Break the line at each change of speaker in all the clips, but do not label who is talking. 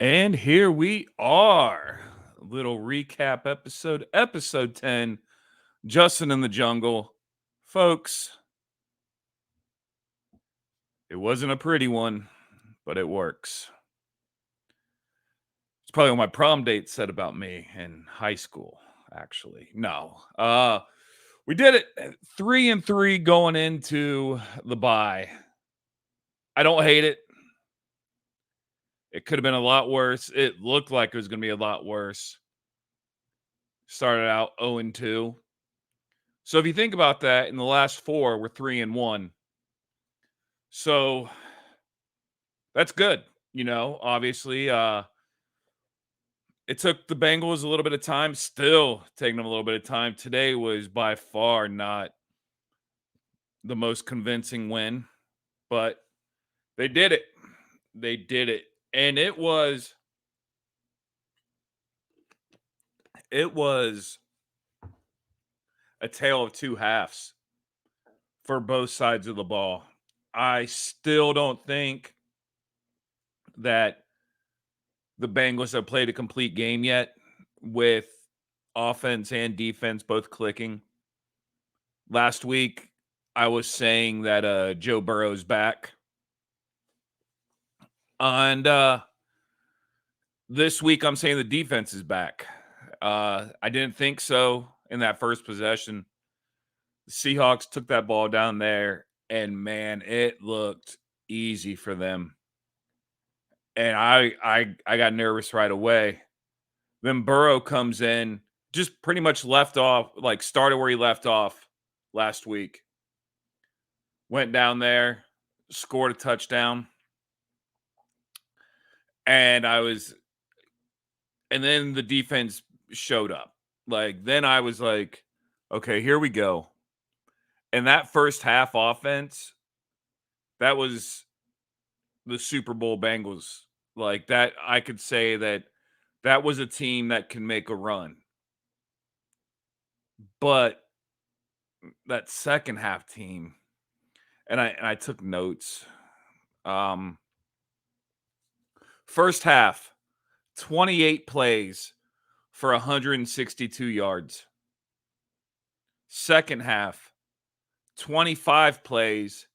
And here we are. A little recap episode 10, Justin in the Jungle. Folks, it wasn't a pretty one, but it works. It's probably what my prom date said about me in high school, actually. No. We did it 3-3 going into the bye. I don't hate it. It could have been a lot worse. It looked like it was going to be a lot worse. Started out 0-2. So if you think about that, in the last four, we're 3-1. So that's good. Obviously, it took the Bengals a little bit of time, still taking them a little bit of time. Today was by far not the most convincing win, but they did it. They did it. And it was a tale of two halves for both sides of the ball. I still don't think that the Bengals have played a complete game yet with offense and defense both clicking. Last week, I was saying that Joe Burrow's back. And this week, I'm saying the defense is back. I didn't think so in that first possession. The Seahawks took that ball down there, and man, it looked easy for them. And I got nervous right away. Then Burrow comes in, just pretty much left off, like started where he left off last week. Went down there, scored a touchdown. And and then the defense showed up. Then I was like, okay, here we go. And that first half offense, that was the Super Bowl Bengals. Like that, I could say that was a team that can make a run. But that second half team, and I took notes. Um, First half, 28 plays for 162 yards. Second half, 25 plays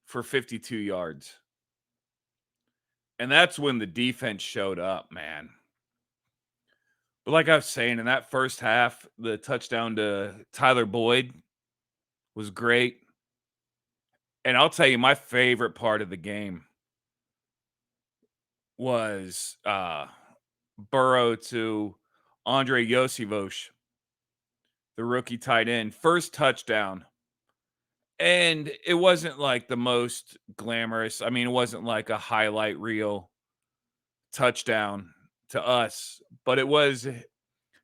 for 52 yards. And that's when the defense showed up, man. But like I was saying, in that first half, the touchdown to Tyler Boyd was great. And I'll tell you, my favorite part of the game was Burrow to Andre Yosivos, the rookie tight end. First touchdown. And it wasn't like the most glamorous. I mean, it wasn't like a highlight reel touchdown to us, but it was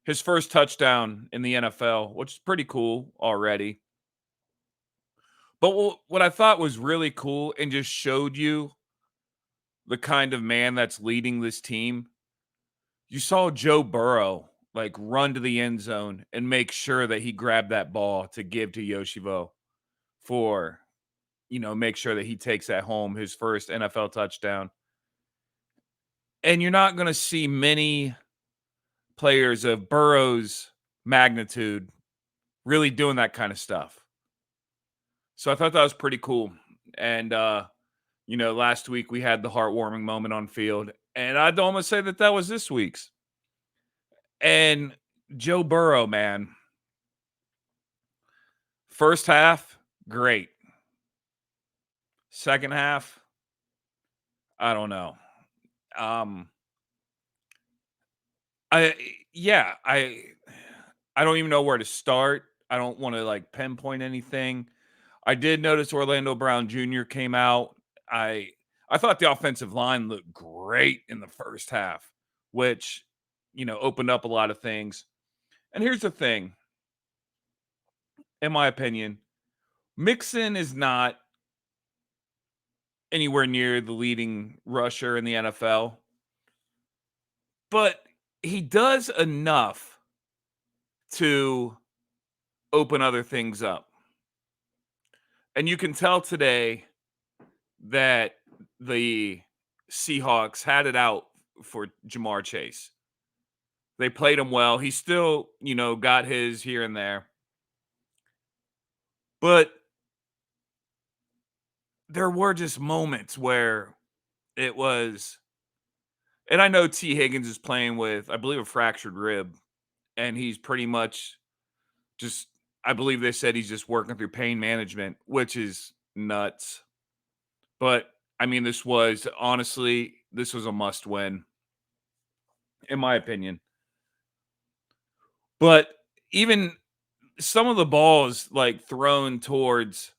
his first touchdown in the NFL, which is pretty cool already. But what I thought was really cool and just showed you the kind of man that's leading this team, you saw Joe Burrow like run to the end zone and make sure that he grabbed that ball to give to Yoshivo for, make sure that he takes that home, his first NFL touchdown. And you're not going to see many players of Burrow's magnitude really doing that kind of stuff. So I thought that was pretty cool. And last week we had the heartwarming moment on field, and I'd almost say that was this week's. And Joe Burrow, man, first half, great. Second half, I don't know. Um, I yeah, I don't even know where to start. I don't want to like pinpoint anything. I did notice Orlando Brown Jr. came out. I thought the offensive line looked great in the first half, which opened up a lot of things. And here's the thing, in my opinion, Mixon is not anywhere near the leading rusher in the NFL, but he does enough to open other things up. And you can tell today that the Seahawks had it out for Jamar Chase. They played him well. He still, got his here and there. But there were just moments where it was, and I know T. Higgins is playing with, I believe, a fractured rib, and he's pretty much just, I believe they said he's just working through pain management, which is nuts. But I mean, this was a must win, in my opinion. But even some of the balls like thrown towards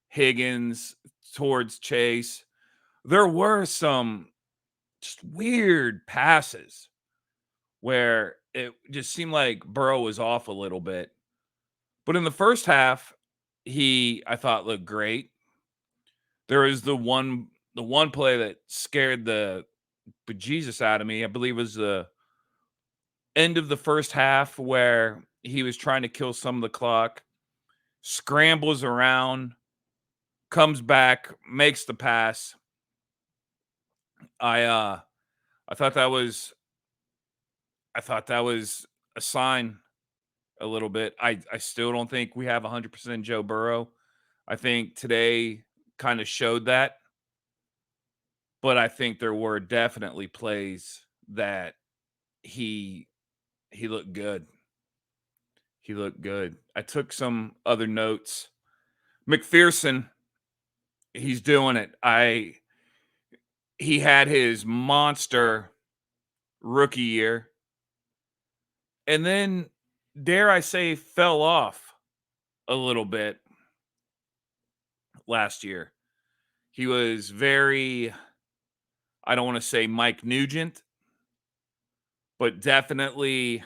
Higgins, towards Chase, there were some just weird passes where it just seemed like Burrow was off a little bit. But in the first half, I thought looked great. There was the one play that scared the bejesus out of me. I believe it was the end of the first half where he was trying to kill some of the clock, scrambles around, comes back, makes the pass. I uh I thought that was a sign a little bit. I still don't think we have 100% Joe Burrow. I think today kind of showed that, but I think there were definitely plays that he he looked good. He looked good. I took some other notes. McPherson, he's doing it. He had his monster rookie year and then, dare I say, fell off a little bit last year. He was very, I don't want to say Mike Nugent, but definitely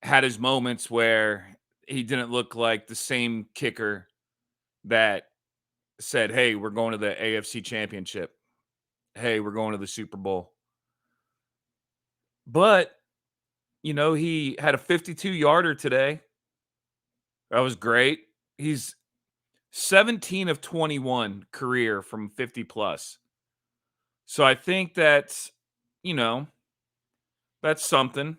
had his moments where he didn't look like the same kicker that said, "Hey, we're going to the AFC Championship. Hey, we're going to the Super Bowl." But, he had a 52-yarder today. That was great. He's 17 of 21 career from 50 plus. So I think you know, that's something.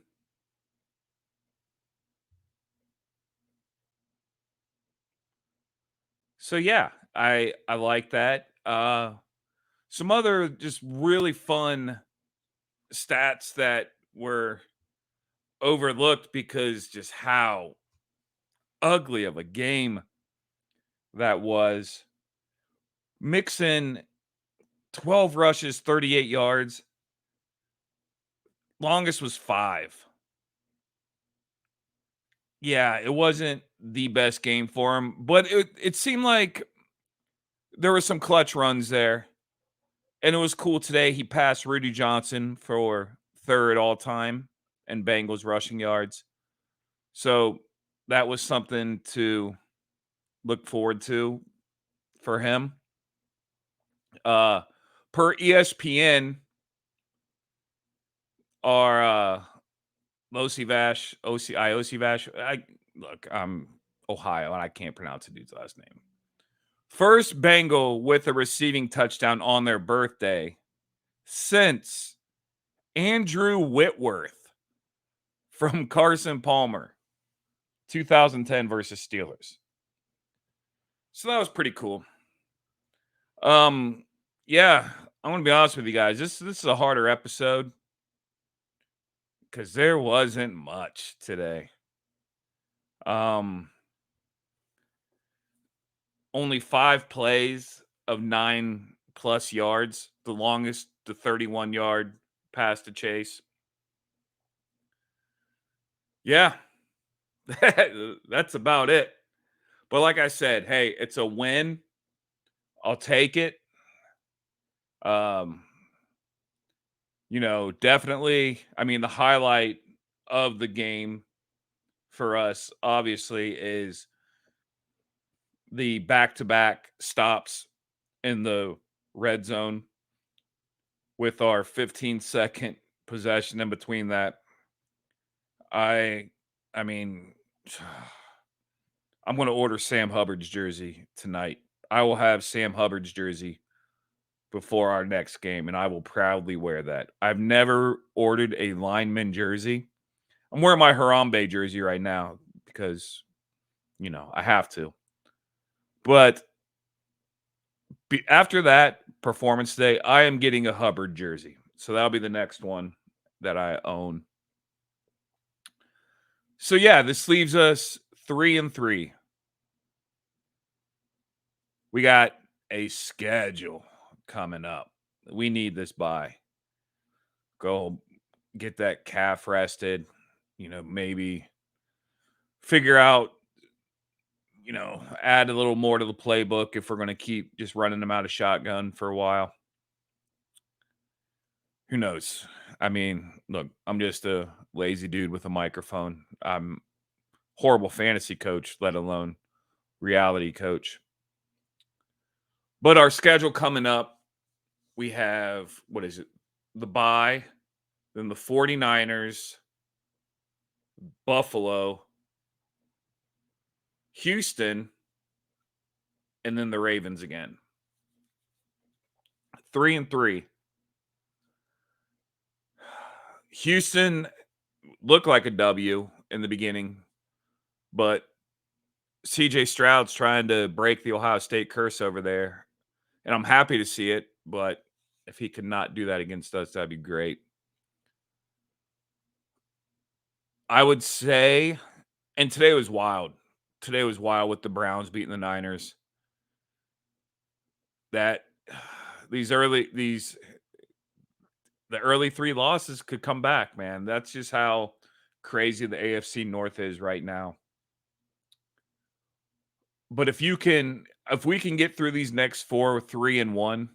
So yeah, I like that. Some other just really fun stats that were overlooked because just how ugly of a game that was. Mixon 12 rushes, 38 yards. Longest was 5. Yeah, it wasn't the best game for him, but it seemed like there were some clutch runs there. And it was cool today. He passed Rudy Johnson for third all time in Bengals rushing yards. So that was something to look forward to for him. Uh per ESPN, our OC Vash. I'm Ohio and I can't pronounce the dude's last name. First Bengal with a receiving touchdown on their birthday since Andrew Whitworth from Carson Palmer, 2010 versus Steelers. So that was pretty cool. Um, yeah, I'm gonna be honest with you guys. This is a harder episode because there wasn't much today. Um, only 5 plays of 9+ yards. The longest, the 31-yard pass to Chase. Yeah, that's about it. But like I said, hey, it's a win. I'll take it. Um, definitely. I mean, the highlight of the game for us, obviously, is the back-to-back stops in the red zone with our 15-second possession in between that. I I mean, I'm going to order Sam Hubbard's jersey tonight. I will have Sam Hubbard's jersey before our next game, and I will proudly wear that. I've never ordered a lineman jersey. I'm wearing my Harambe jersey right now because, I have to. But after that performance day, I am getting a Hubbard jersey. So that'll be the next one that I own. So yeah, this leaves us 3-3. We got a schedule coming up. We need this bye. Go get that calf rested, maybe figure out, add a little more to the playbook if we're going to keep just running them out of shotgun for a while. Who knows? I mean, look, I'm just a lazy dude with a microphone. I'm horrible fantasy coach, let alone reality coach. But our schedule coming up, we have, what is it? The bye, then the 49ers, Buffalo, Houston, and then the Ravens again. 3-3. Houston looked like a W in the beginning, but CJ Stroud's trying to break the Ohio State curse over there. And I'm happy to see it, but if he could not do that against us, that'd be great. I would say, and today was wild. Today was wild with the Browns beating the Niners. That the early 3 losses could come back, man. That's just how crazy the AFC North is right now. But if we can get through these next 4, 3-1,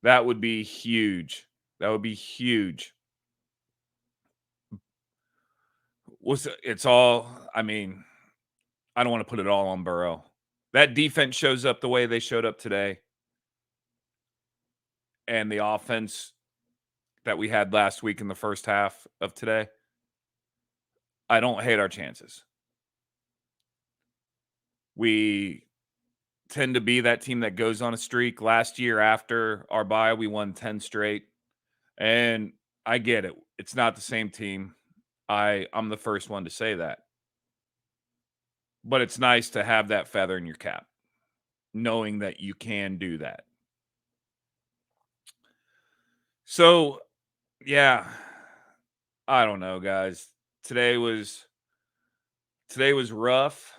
that would be huge. That would be huge. It's all, I mean, I don't want to put it all on Burrow. That defense shows up the way they showed up today. And the offense that we had last week in the first half of today, I don't hate our chances. We tend to be that team that goes on a streak. Last year after our bye, we won 10 straight. And I get it. It's not the same team. I'm the first one to say that. But it's nice to have that feather in your cap, knowing that you can do that. So, yeah, I don't know, guys. Today was rough.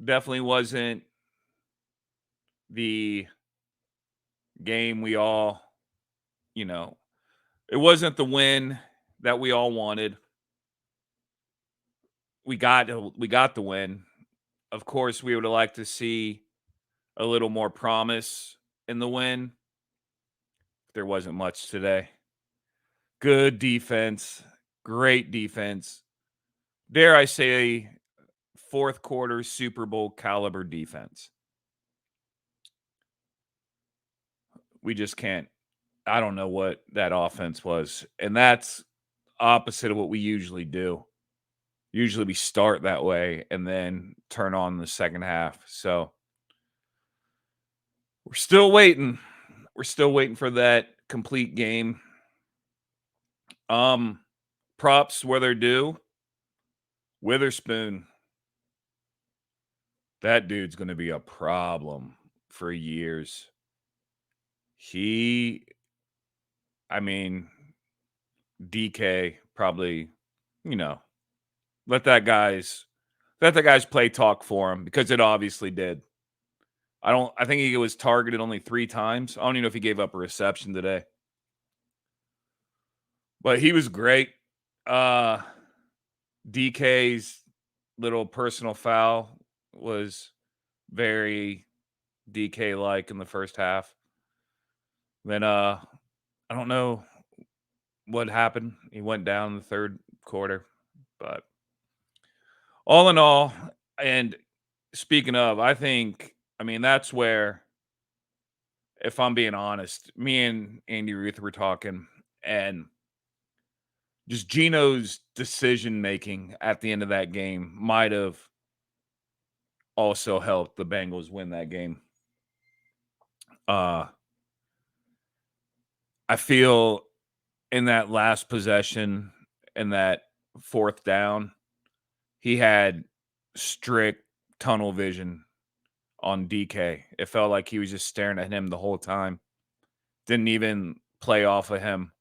Definitely wasn't the game we all, it wasn't the win that we all wanted. We got the win. Of course, we would have liked to see a little more promise in the win. There wasn't much today. Good defense, great defense. Dare I say, fourth quarter Super Bowl caliber defense. We just can't. I don't know what that offense was. And that's opposite of what we usually do. Usually we start that way and then turn on the second half. So we're still waiting. We're still waiting for that complete game. Props where they're due. Witherspoon. That dude's going to be a problem for years. DK probably, let that guy's play talk for him because it obviously did. I think he was targeted only 3 times. I don't even know if he gave up a reception today. But he was great. DK's little personal foul was very DK-like in the first half. Then I don't know what happened. He went down in the third quarter. But all in all, and speaking of, that's where, if I'm being honest, me and Andy Ruth were talking, and just Gino's decision-making at the end of that game might have also helped the Bengals win that game. Uh, I feel in that last possession and that fourth down, he had strict tunnel vision on DK. It felt like he was just staring at him the whole time. Didn't even play off of him.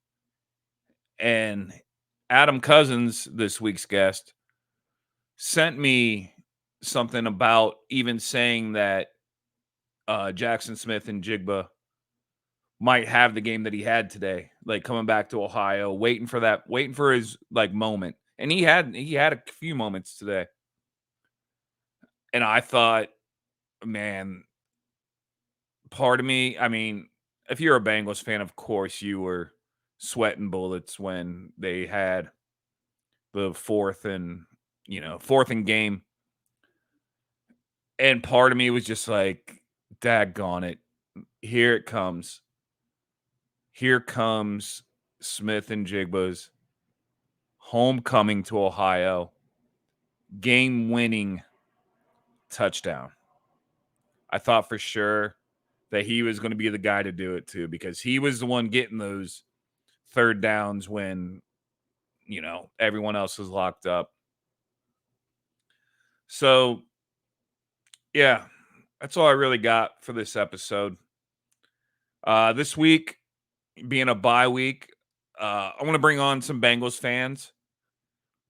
And Adam Cousins, this week's guest, sent me something about even saying that Jackson Smith and Jigba might have the game that he had today, like coming back to Ohio, waiting for his like moment. And he had a few moments today. And I thought, man, part of me, I mean, if you're a Bengals fan, of course you were sweating bullets when they had the fourth and game. And part of me was just like, daggone it. Here it comes. Here comes Smith and Jigba's homecoming to Ohio, game winning touchdown. I thought for sure that he was going to be the guy to do it too, because he was the one getting those third downs when, everyone else was locked up. So, yeah, that's all I really got for this episode. This week, being a bye week, I want to bring on some Bengals fans.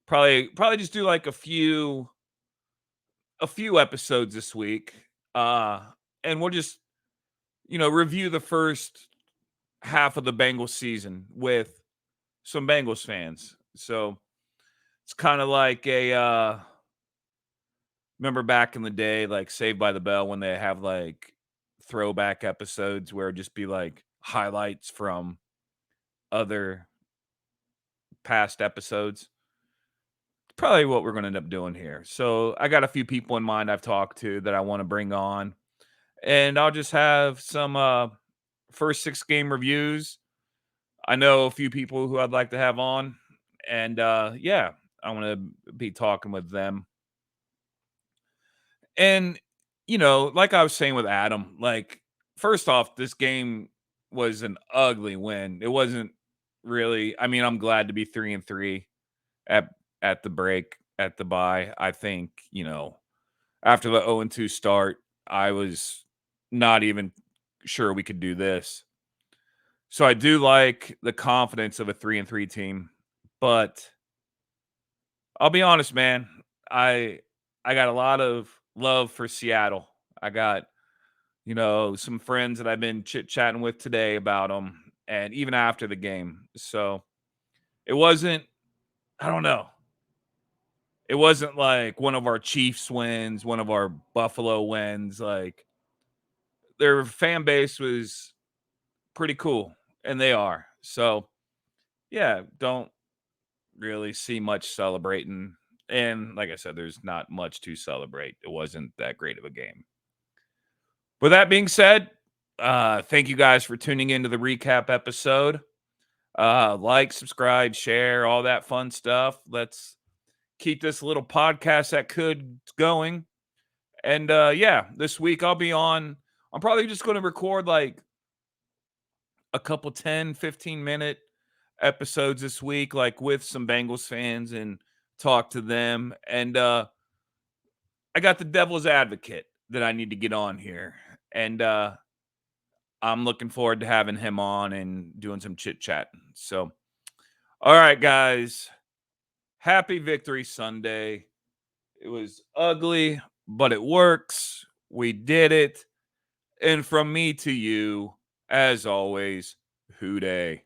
Probably just do like a few episodes this week. And we'll just, review the first half of the Bengals season with some Bengals fans. So it's kind of like remember back in the day, like Saved by the Bell, when they have like throwback episodes where it'd just be like highlights from other past episodes. Probably what we're going to end up doing here. So I got a few people in mind I've talked to that I want to bring on, and I'll just have some first 6 game reviews. I know a few people who I'd like to have on, and yeah, I want to be talking with them. And like I was saying with Adam, like first off, this game was an ugly win. It wasn't really. I mean, I'm glad to be 3-3 at at the break at the bye. I think after the 0-2 start, I was not even sure we could do this. So I do like the confidence of a 3-3 team, but I'll be honest, man. I I got a lot of love for Seattle. I got, some friends that I've been chit-chatting with today about them, and even after the game. So, it wasn't I don't know. It wasn't like one of our Chiefs wins, one of our Buffalo wins, like, their fan base was pretty cool, and they are. So, yeah, don't really see much celebrating. And like I said, there's not much to celebrate. It wasn't that great of a game. With that being said, thank you guys for tuning into the recap episode. Like, subscribe, share, all that fun stuff. Let's keep this little podcast that could going. And yeah, this week I'll be on. I'm probably just going to record like a couple 10-15 minute episodes this week, like with some Bengals fans, and talk to them. And I got the devil's advocate that I need to get on here. And I'm looking forward to having him on and doing some chit chat. So, all right, guys, happy Victory Sunday. It was ugly, but it works. We did it. And from me to you, as always, hoo-day.